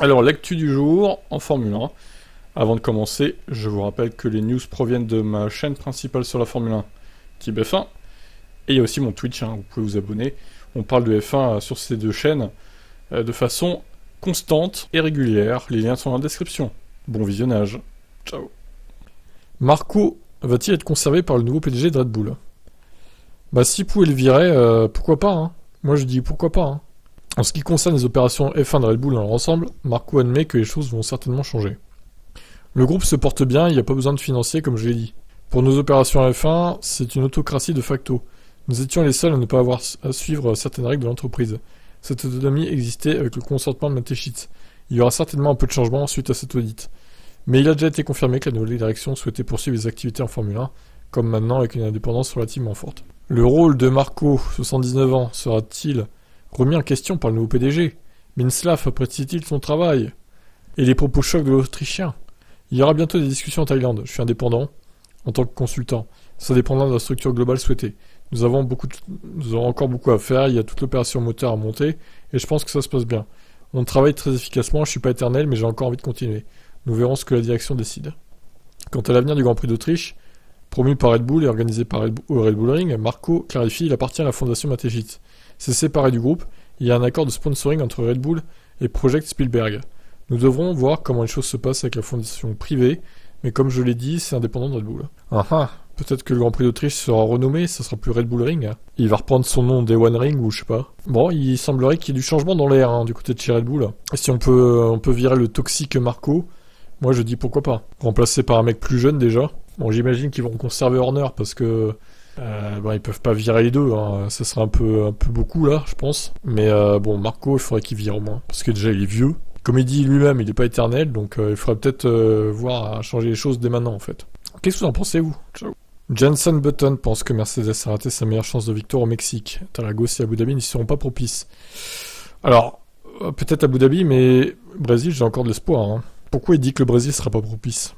Alors, l'actu du jour en Formule 1. Avant de commencer, je vous rappelle que les news proviennent de ma chaîne principale sur la Formule 1, Type F1. Et il y a aussi mon Twitch, vous pouvez vous abonner. On parle de F1 sur ces deux chaînes de façon constante et régulière. Les liens sont dans la description. Bon visionnage. Ciao. Marco va-t-il être conservé par le nouveau PDG de Red Bull? Bah, s'il pouvait le virer, pourquoi pas, hein. Moi je dis pourquoi pas, hein. En ce qui concerne les opérations F1 de Red Bull dans leur ensemble, Marco admet que les choses vont certainement changer. Le groupe se porte bien, il n'y a pas besoin de financiers comme je l'ai dit. Pour nos opérations F1, c'est une autocratie de facto. Nous étions les seuls à ne pas avoir à suivre certaines règles de l'entreprise. Cette autonomie existait avec le consentement de Mateschitz. Il y aura certainement un peu de changement suite à cet audit. Mais il a déjà été confirmé que la nouvelle direction souhaitait poursuivre les activités en Formule 1, comme maintenant avec une indépendance relativement forte. Le rôle de Marco, 79 ans, sera-t-il remis en question par le nouveau PDG? Minslav apprécie-t-il son travail? Et les propos chocs de l'Autrichien? Il y aura bientôt des discussions en Thaïlande. Je suis indépendant en tant que consultant. Ça dépendra de la structure globale souhaitée. Nous avons encore beaucoup à faire. Il y a toute l'opération moteur à monter et je pense que ça se passe bien. On travaille très efficacement. Je suis pas éternel, mais j'ai encore envie de continuer. Nous verrons ce que la direction décide. Quant à l'avenir du Grand Prix d'Autriche, promu par Red Bull et organisé par au Red Bull Ring, Marco clarifie il appartient à la fondation Mateschitz. C'est séparé du groupe. Il y a un accord de sponsoring entre Red Bull et Project Spielberg. Nous devrons voir comment les choses se passent avec la fondation privée, mais comme je l'ai dit, c'est indépendant de Red Bull. Peut-être que le Grand Prix d'Autriche sera renommé, ça sera plus Red Bull Ring. Il va reprendre son nom Day One Ring ou je sais pas. Bon, il semblerait qu'il y ait du changement dans l'air du côté de chez Red Bull. Et si on peut virer le toxique Marco, moi je dis pourquoi pas. Remplacé par un mec plus jeune déjà. Bon, j'imagine qu'ils vont conserver Horner parce que ils peuvent pas virer les deux. Ça serait un peu beaucoup là, je pense. Mais Marco, il faudrait qu'il vire au moins parce que déjà il est vieux. Comme il dit lui-même, il n'est pas éternel, donc il faudrait peut-être voir à changer les choses dès maintenant en fait. Qu'est-ce que vous en pensez vous? Ciao. Jenson Button pense que Mercedes a raté sa meilleure chance de victoire au Mexique. Tarragos et Abu Dhabi n'y seront pas propices. Alors, peut-être Abu Dhabi, mais Brésil, j'ai encore de l'espoir. Pourquoi il dit que le Brésil sera pas propice?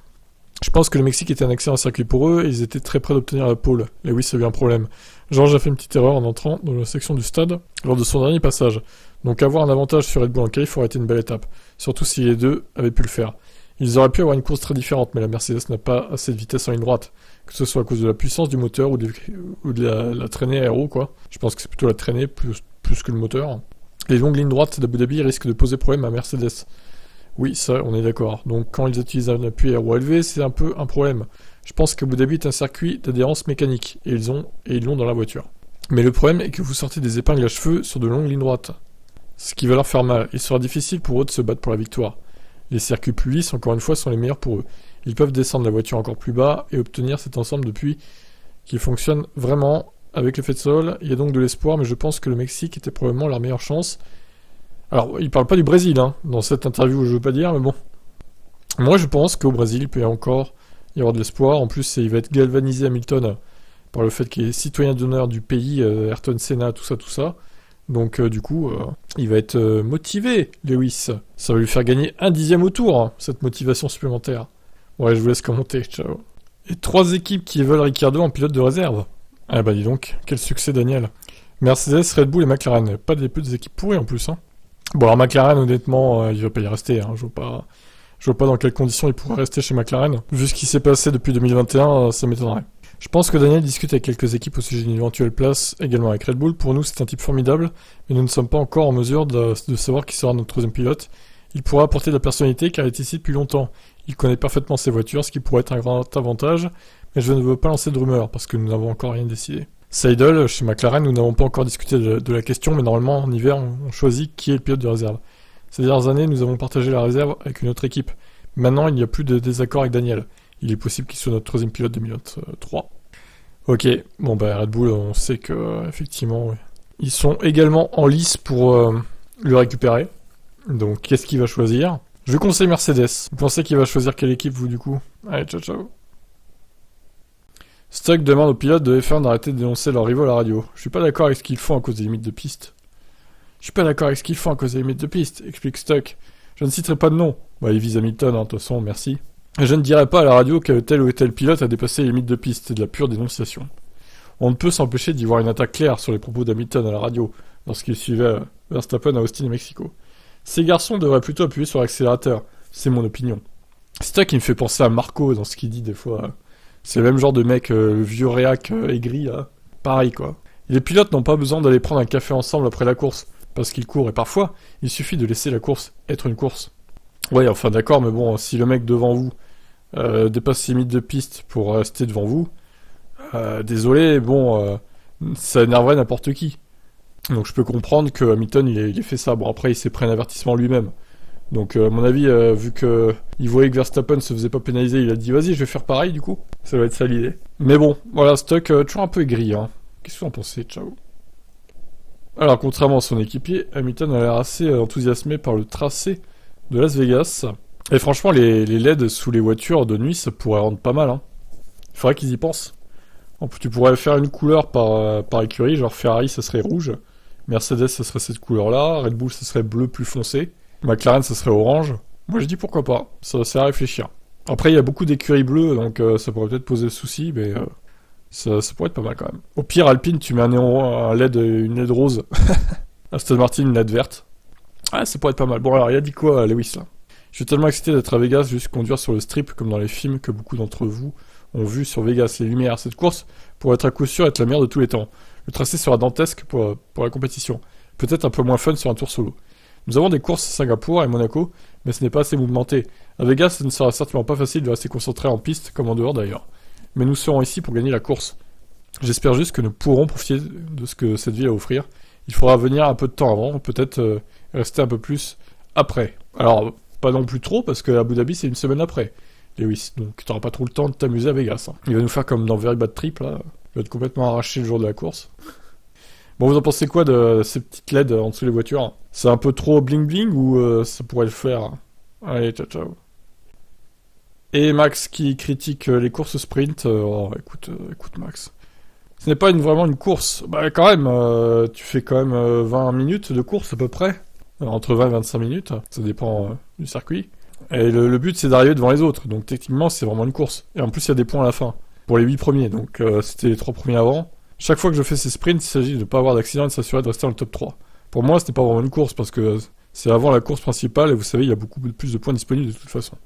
Je pense que le Mexique était un excellent circuit pour eux et ils étaient très près d'obtenir la pole. Lewis a eu un problème. George a fait une petite erreur en entrant dans la section du stade lors de son dernier passage. Donc avoir un avantage sur Red Bull en qualif aurait été une belle étape. Surtout si les deux avaient pu le faire. Ils auraient pu avoir une course très différente, mais la Mercedes n'a pas assez de vitesse en ligne droite. Que ce soit à cause de la puissance du moteur ou de la traînée aéro, quoi. Je pense que c'est plutôt la traînée plus que le moteur. Les longues lignes droites d'Abu Dhabi risquent de poser problème à Mercedes. Oui, ça, on est d'accord. Donc quand ils utilisent un appui aéro élevé, c'est un peu un problème. Je pense qu'Abu Dhabi est un circuit d'adhérence mécanique, et ils l'ont dans la voiture. Mais le problème est que vous sortez des épingles à cheveux sur de longues lignes droites. Ce qui va leur faire mal. Il sera difficile pour eux de se battre pour la victoire. Les circuits plus lisses, encore une fois, sont les meilleurs pour eux. Ils peuvent descendre la voiture encore plus bas et obtenir cet ensemble depuis qu'il fonctionne vraiment avec l'effet de sol. Il y a donc de l'espoir, mais je pense que le Mexique était probablement leur meilleure chance. Alors, il parle pas du Brésil, dans cette interview, je veux pas dire, mais bon. Moi, je pense qu'au Brésil, il peut encore y avoir de l'espoir. En plus, il va être galvanisé Hamilton par le fait qu'il est citoyen d'honneur du pays, Ayrton Senna, tout ça. Donc du coup, il va être motivé, Lewis. Ça va lui faire gagner 1/10 au tour, cette motivation supplémentaire. Ouais, je vous laisse commenter, ciao. Et 3 équipes qui veulent Ricciardo en pilote de réserve. Ah bah dis donc, quel succès Daniel. Mercedes, Red Bull et McLaren. Pas des équipes pourries en plus. Bon alors McLaren, honnêtement, il va pas y rester. Je vois pas dans quelles conditions il pourrait rester chez McLaren. Vu ce qui s'est passé depuis 2021, ça m'étonnerait. Je pense que Daniel discute avec quelques équipes au sujet d'une éventuelle place, également avec Red Bull. Pour nous, c'est un type formidable, mais nous ne sommes pas encore en mesure de savoir qui sera notre troisième pilote. Il pourra apporter de la personnalité car il est ici depuis longtemps. Il connaît parfaitement ses voitures, ce qui pourrait être un grand avantage, mais je ne veux pas lancer de rumeurs parce que nous n'avons encore rien décidé. Seidel, chez McLaren, nous n'avons pas encore discuté de la question, mais normalement, en hiver, on choisit qui est le pilote de réserve. Ces dernières années, nous avons partagé la réserve avec une autre équipe. Maintenant, il n'y a plus de désaccord avec Daniel. Il est possible qu'il soit notre troisième pilote 2023. Ok, Red Bull, on sait que effectivement, ouais. Ils sont également en lice pour le récupérer. Donc, qu'est-ce qu'il va choisir? Je conseille Mercedes. Vous pensez qu'il va choisir quelle équipe, vous, du coup? Allez, ciao. Stuck demande aux pilotes de F1 d'arrêter de dénoncer leurs rivaux à la radio. Je suis pas d'accord avec ce qu'ils font à cause des limites de piste. Explique Stuck. Je ne citerai pas de nom. Il vise Hamilton, de toute façon, merci. Je ne dirai pas à la radio que tel ou tel pilote a dépassé les limites de piste, c'est de la pure dénonciation. On ne peut s'empêcher d'y voir une attaque claire sur les propos d'Hamilton à la radio, lorsqu'il suivait Verstappen à Austin et Mexico. Ces garçons devraient plutôt appuyer sur l'accélérateur. C'est mon opinion. C'est ça qui me fait penser à Marco dans ce qu'il dit des fois. C'est le même genre de mec, le vieux réac aigri, là. Pareil, quoi. Et les pilotes n'ont pas besoin d'aller prendre un café ensemble après la course, parce qu'ils courent, et parfois, il suffit de laisser la course être une course. Ouais, enfin d'accord, mais bon, si le mec devant vous dépasse ses limites de piste pour rester devant vous, désolé, bon, ça énerverait n'importe qui. Donc je peux comprendre que Hamilton, il ait fait ça. Bon, après, il s'est pris un avertissement lui-même. Donc à mon avis, vu que il voyait que Verstappen se faisait pas pénaliser, il a dit vas-y, je vais faire pareil du coup. Ça va être ça l'idée. Mais bon, voilà, Stock toujours un peu aigri, hein. Qu'est-ce que vous en pensez? Ciao. Alors contrairement à son équipier, Hamilton a l'air assez enthousiasmé par le tracé de Las Vegas. Et franchement, les LED sous les voitures de nuit, ça pourrait rendre pas mal, hein. Il faudrait qu'ils y pensent. Tu pourrais faire une couleur par écurie, genre Ferrari ça serait rouge, Mercedes ça serait cette couleur-là, Red Bull ça serait bleu plus foncé, McLaren ça serait orange. Moi je dis pourquoi pas, ça sert à réfléchir. Après il y a beaucoup d'écuries bleues, donc ça pourrait peut-être poser souci, mais ça pourrait être pas mal quand même. Au pire Alpine tu mets un LED, une LED rose, Aston Martin une LED verte. Ah ça pourrait être pas mal. Bon alors il a dit quoi Lewis là? Je suis tellement excité d'être à Vegas, juste conduire sur le strip comme dans les films que beaucoup d'entre vous ont vu sur Vegas. Les lumières, cette course pourrait être à coup sûr être la meilleure de tous les temps. Le tracé sera dantesque pour la compétition. Peut-être un peu moins fun sur un tour solo. Nous avons des courses à Singapour et Monaco, mais ce n'est pas assez mouvementé. À Vegas, ce ne sera certainement pas facile de rester concentré en piste, comme en dehors d'ailleurs. Mais nous serons ici pour gagner la course. J'espère juste que nous pourrons profiter de ce que cette ville a à offrir. Il faudra venir un peu de temps avant, peut-être rester un peu plus après. Alors, pas non plus trop, parce que Abu Dhabi, c'est une semaine après. Lewis, donc t'auras pas trop le temps de t'amuser à Vegas. Hein. Il va nous faire comme dans Very Bad Trip, là. Il va être complètement arraché le jour de la course. Bon, vous en pensez quoi de ces petites LED en dessous des voitures? C'est un peu trop bling bling ou ça pourrait le faire? Allez, ciao ciao. Et Max qui critique les courses sprint. Écoute Max. Ce n'est pas vraiment une course. Bah quand même, tu fais quand même 20 minutes de course à peu près. Entre 20 et 25 minutes. Ça dépend du circuit. Et le but c'est d'arriver devant les autres, donc techniquement c'est vraiment une course. Et en plus il y a des points à la fin, pour les 8 premiers, donc c'était les 3 premiers avant. Chaque fois que je fais ces sprints, il s'agit de ne pas avoir d'accident et de s'assurer de rester dans le top 3. Pour moi c'était pas vraiment une course, parce que c'est avant la course principale, et vous savez il y a beaucoup plus de points disponibles de toute façon.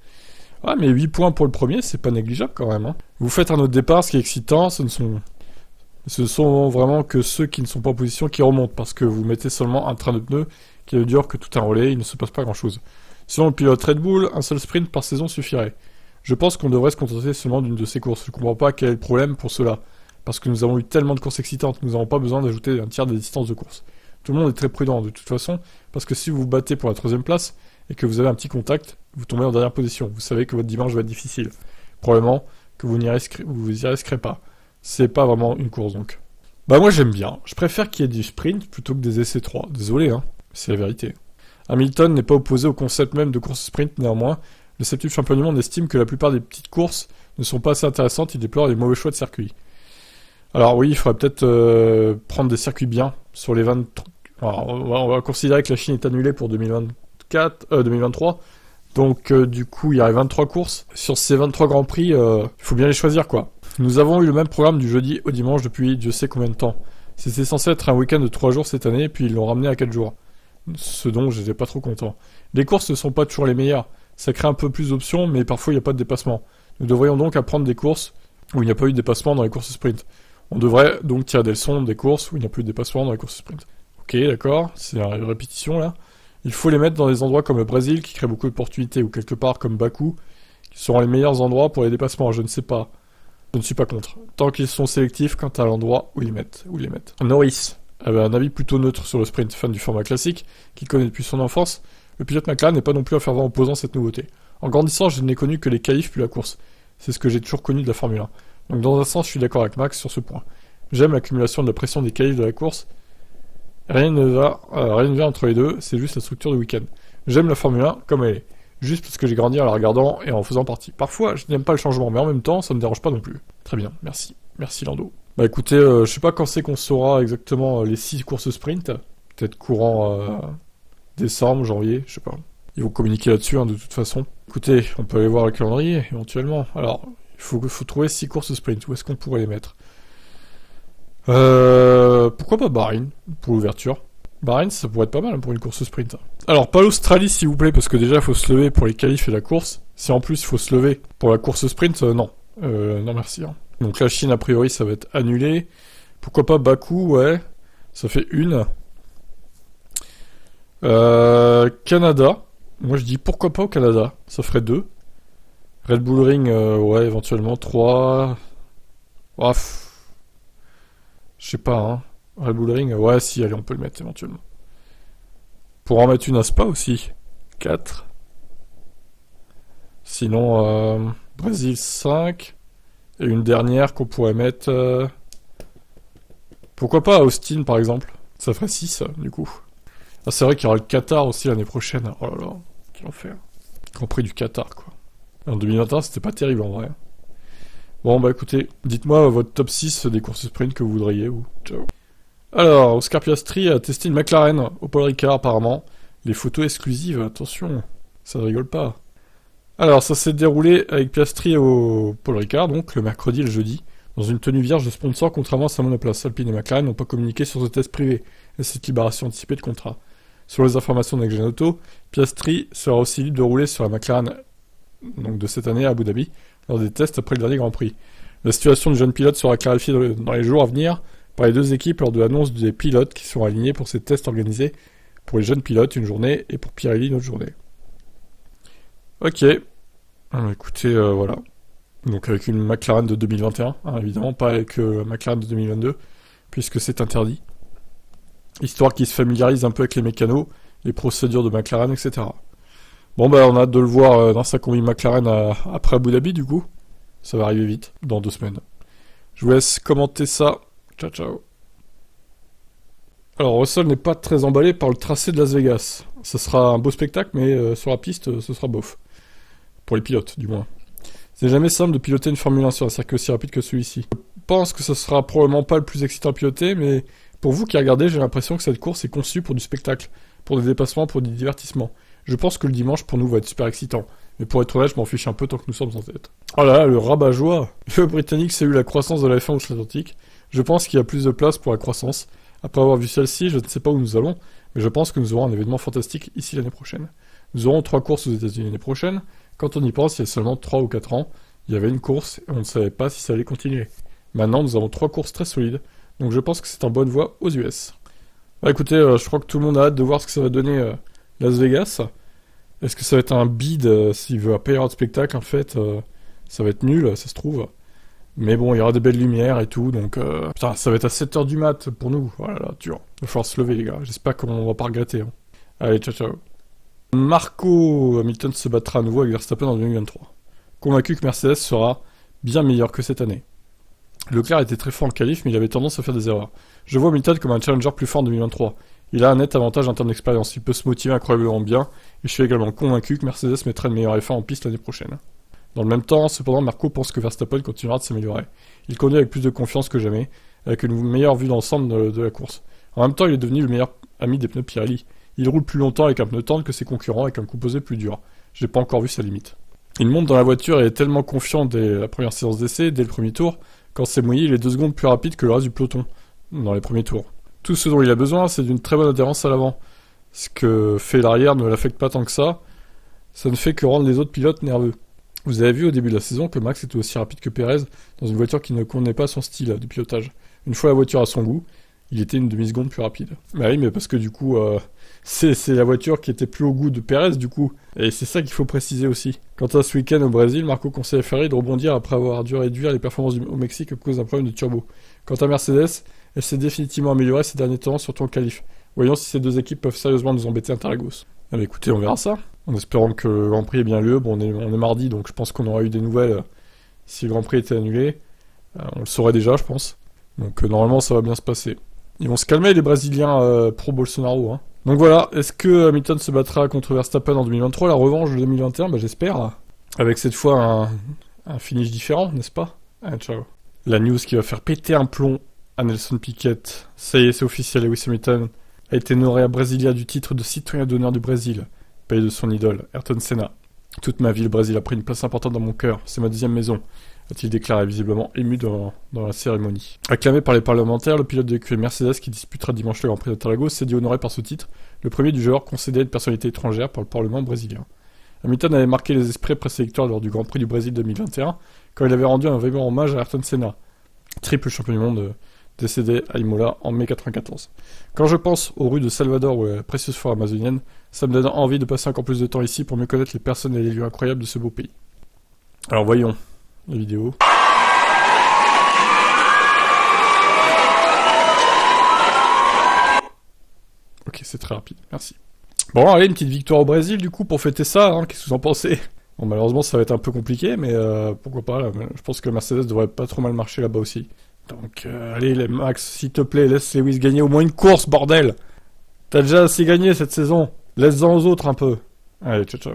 Ouais mais 8 points pour le premier, c'est pas négligeable quand même. Hein. Vous faites un autre départ, ce qui est excitant, ce sont vraiment que ceux qui ne sont pas en position qui remontent, parce que vous mettez seulement un train de pneus qui est dur que tout un relais, il ne se passe pas grand chose. Selon le pilote Red Bull, un seul sprint par saison suffirait. Je pense qu'on devrait se contenter seulement d'une de ces courses. Je comprends pas quel est le problème pour cela. Parce que nous avons eu tellement de courses excitantes, nous n'avons pas besoin d'ajouter un tiers des distances de course. Tout le monde est très prudent de toute façon, parce que si vous vous battez pour la 3ème place, et que vous avez un petit contact, vous tombez en dernière position. Vous savez que votre dimanche va être difficile. Probablement que vous y risquerez pas. C'est pas vraiment une course donc. Bah moi j'aime bien. Je préfère qu'il y ait du sprint plutôt que des essais 3. Désolé hein, c'est la vérité. Hamilton n'est pas opposé au concept même de course sprint, néanmoins. Le 7e champion du monde estime que la plupart des petites courses ne sont pas assez intéressantes, il déplore les mauvais choix de circuit. Alors oui, il faudrait peut-être prendre des circuits bien sur les 23... Alors, on va considérer que la Chine est annulée pour 2023, donc du coup il y a 23 courses. Sur ces 23 Grands Prix, il faut bien les choisir quoi. Nous avons eu le même programme du jeudi au dimanche depuis Dieu sait combien de temps. C'était censé être un week-end de 3 jours cette année, puis ils l'ont ramené à 4 jours. Ce dont j'étais pas trop content. Les courses ne sont pas toujours les meilleures. Ça crée un peu plus d'options, mais parfois il n'y a pas de dépassement. Nous devrions donc apprendre des courses où il n'y a pas eu de dépassement dans les courses sprint. On devrait donc tirer des leçons des courses où il n'y a plus de dépassement dans les courses sprint. Ok, d'accord, c'est une répétition là. Il faut les mettre dans des endroits comme le Brésil qui crée beaucoup d'opportunités, ou quelque part comme Bakou, qui seront les meilleurs endroits pour les dépassements. Je ne sais pas. Je ne suis pas contre. Tant qu'ils sont sélectifs quant à l'endroit où ils les mettent. Norris avait un avis plutôt neutre sur le sprint, fan du format classique, qu'il connaît depuis son enfance. Le pilote McLaren n'est pas non plus un fervent opposant cette nouveauté. En grandissant, je n'ai connu que les qualifs puis la course. C'est ce que j'ai toujours connu de la Formule 1. Donc dans un sens, je suis d'accord avec Max sur ce point. J'aime l'accumulation de la pression des qualifs de la course. Rien ne va entre les deux, c'est juste la structure du week-end. J'aime la Formule 1 comme elle est. Juste parce que j'ai grandi en la regardant et en faisant partie. Parfois, je n'aime pas le changement, mais en même temps, ça me dérange pas non plus. Très bien, merci. Merci Lando. Bah écoutez, je sais pas quand c'est qu'on saura exactement les 6 courses sprint. Peut-être courant décembre, janvier, je sais pas. Ils vont communiquer là-dessus, hein, de toute façon. Écoutez, on peut aller voir le calendrier, éventuellement. Alors, il faut trouver 6 courses sprint. Où est-ce qu'on pourrait les mettre? Pourquoi pas Bahreïn, pour l'ouverture? Bahreïn, ça pourrait être pas mal pour une course sprint. Alors, pas l'Australie, s'il vous plaît, parce que déjà, il faut se lever pour les qualifs et la course. Si en plus, il faut se lever pour la course sprint, non. Non, merci. Hein. Donc, la Chine, a priori, ça va être annulé. Pourquoi pas Bakou, ouais. Ça fait une. Canada. Moi, je dis pourquoi pas au Canada. Ça ferait 2. Red Bull Ring, ouais, éventuellement 3. Bref. Je sais pas, hein. Red Bull Ring, ouais, si, allez, on peut le mettre éventuellement. Pour en mettre une à Spa aussi. 4. Sinon, Brésil 5. Et une dernière qu'on pourrait mettre... Pourquoi pas à Austin, par exemple. Ça ferait 6, du coup. Ah, c'est vrai qu'il y aura le Qatar aussi l'année prochaine. Oh là là, quel enfer. Grand Prix du Qatar, quoi. En 2021, c'était pas terrible, en vrai. Bon, bah écoutez, dites-moi votre top 6 des courses sprint que vous voudriez, ou... Ciao. Alors, Oscar Piastri a testé une McLaren au Paul Ricard, apparemment. Les photos exclusives, attention, ça ne rigole pas. Alors, ça s'est déroulé avec Piastri au Paul Ricard, donc le mercredi et le jeudi, dans une tenue vierge de sponsor, contrairement à sa monoplace. Alpine et McLaren n'ont pas communiqué sur ce test privé et cette libération anticipée de contrat. Selon les informations de Next Gen Auto, Piastri sera aussi libre de rouler sur la McLaren donc de cette année à Abu Dhabi, lors des tests après le dernier Grand Prix. La situation du jeune pilote sera clarifiée dans les jours à venir par les deux équipes lors de l'annonce des pilotes qui seront alignés pour ces tests organisés pour les jeunes pilotes une journée et pour Pirelli une autre journée. Ok. Écoutez, voilà. Donc avec une McLaren de 2021, hein, évidemment, pas avec McLaren de 2022, puisque c'est interdit. Histoire qu'ils se familiarisent un peu avec les mécanos, les procédures de McLaren, etc. Bon bah on a hâte de le voir dans sa combi McLaren après Abu Dhabi du coup. Ça va arriver vite, dans 2 semaines. Je vous laisse commenter ça. Ciao ciao. Alors Russell n'est pas très emballé par le tracé de Las Vegas. Ce sera un beau spectacle, mais sur la piste, ce sera bof. Pour les pilotes, du moins. C'est jamais simple de piloter une Formule 1 sur un circuit aussi rapide que celui-ci. Je pense que ce sera probablement pas le plus excitant à piloter, mais pour vous qui regardez, j'ai l'impression que cette course est conçue pour du spectacle, pour des dépassements, pour du divertissement. Je pense que le dimanche pour nous va être super excitant. Mais pour être honnête, je m'en fiche un peu tant que nous sommes en tête. Oh là là, le rabat-joie. Le Britannique salue la croissance de la F1 outre-Atlantique. Je pense qu'il y a plus de place pour la croissance. Après avoir vu celle-ci, je ne sais pas où nous allons, mais je pense que nous aurons un événement fantastique ici l'année prochaine. Nous aurons 3 courses aux États-Unis l'année prochaine. Quand on y pense, il y a seulement 3 ou 4 ans, il y avait une course et on ne savait pas si ça allait continuer. Maintenant, nous avons 3 courses très solides, donc je pense que c'est en bonne voie aux US. Bah écoutez, je crois que tout le monde a hâte de voir ce que ça va donner Las Vegas. Est-ce que ça va être un bid s'il veut pas y avoir de spectacle en fait ça va être nul, ça se trouve. Mais bon, il y aura des belles lumières et tout, donc... Putain, ça va être à 7h du mat pour nous. Voilà, là, dur. Il va falloir se lever, les gars. J'espère qu'on va pas regretter. Hein. Allez, ciao, ciao. Marco Hamilton se battra à nouveau avec Verstappen en 2023. Convaincu que Mercedes sera bien meilleur que cette année. Leclerc était très fort en qualif, mais il avait tendance à faire des erreurs. Je vois Hamilton comme un challenger plus fort en 2023. Il a un net avantage en termes d'expérience. Il peut se motiver incroyablement bien. Et je suis également convaincu que Mercedes mettra une meilleure F1 en piste l'année prochaine. Dans le même temps, cependant, Marco pense que Verstappen continuera de s'améliorer. Il conduit avec plus de confiance que jamais, avec une meilleure vue d'ensemble de la course. En même temps, il est devenu le meilleur ami des pneus Pirelli. Il roule plus longtemps avec un pneu tendre que ses concurrents avec un composé plus dur. J'ai pas encore vu sa limite. Il monte dans la voiture et est tellement confiant dès la première séance d'essai, dès le premier tour. Quand c'est mouillé, il est 2 secondes plus rapide que le reste du peloton, dans les premiers tours. Tout ce dont il a besoin, c'est d'une très bonne adhérence à l'avant. Ce que fait l'arrière ne l'affecte pas tant que ça. Ça ne fait que rendre les autres pilotes nerveux. Vous avez vu au début de la saison que Max était aussi rapide que Perez dans une voiture qui ne convenait pas à son style de pilotage. Une fois la voiture à son goût, il était une demi-seconde plus rapide. Bah oui, mais parce que du coup, c'est la voiture qui était plus au goût de Perez du coup. Et c'est ça qu'il faut préciser aussi. Quant à ce week-end au Brésil, Marco conseille à Ferrari de rebondir après avoir dû réduire les performances au Mexique à cause d'un problème de turbo. Quant à Mercedes, elle s'est définitivement améliorée ces derniers temps, surtout en qualif. Voyons si ces deux équipes peuvent sérieusement nous embêter à Interlagos. Ah bah écoutez, on verra ça. En espérant que le Grand Prix ait bien lieu. Bon, on est mardi, donc je pense qu'on aura eu des nouvelles si le Grand Prix était annulé. On le saurait déjà, je pense. Donc normalement, ça va bien se passer. Ils vont se calmer, les Brésiliens pro-Bolsonaro. Hein. Donc voilà, est-ce que Hamilton se battra contre Verstappen en 2023, la revanche de 2021 ? Bah j'espère. Avec cette fois un finish différent, n'est-ce pas ? Allez, ciao. La news qui va faire péter un plomb à Nelson Piquet. Ça y est, c'est officiel, Lewis Hamilton a été honoré à Brasilia du titre de citoyen d'honneur du Brésil, payé de son idole, Ayrton Senna. Toute ma vie, le Brésil a pris une place importante dans mon cœur. C'est ma deuxième maison, a-t-il déclaré, visiblement ému dans la cérémonie. Acclamé par les parlementaires, le pilote de l'écurie Mercedes qui disputera dimanche le Grand Prix d'Interlagos s'est dit honoré par ce titre, le premier du genre concédé à une personnalité étrangère par le Parlement brésilien. Hamilton avait marqué les esprits après ses victoires lors du Grand Prix du Brésil 2021, quand il avait rendu un vibrant hommage à Ayrton Senna, triple champion du monde décédé à Imola en mai 94. Quand je pense aux rues de Salvador ou à la précieuse forêt amazonienne, ça me donne envie de passer encore plus de temps ici pour mieux connaître les personnes et les lieux incroyables de ce beau pays. Alors voyons la vidéo. Ok, c'est très rapide, merci. Bon, allez, une petite victoire au Brésil, du coup, pour fêter ça, hein, qu'est-ce que vous en pensez? Bon, malheureusement, ça va être un peu compliqué, mais pourquoi pas, là, je pense que Mercedes devrait pas trop mal marcher là-bas aussi. Donc, allez, les Max, s'il te plaît, laisse Lewis gagner au moins une course, bordel! T'as déjà assez gagné cette saison, laisse-en aux autres un peu. Allez, ciao ciao.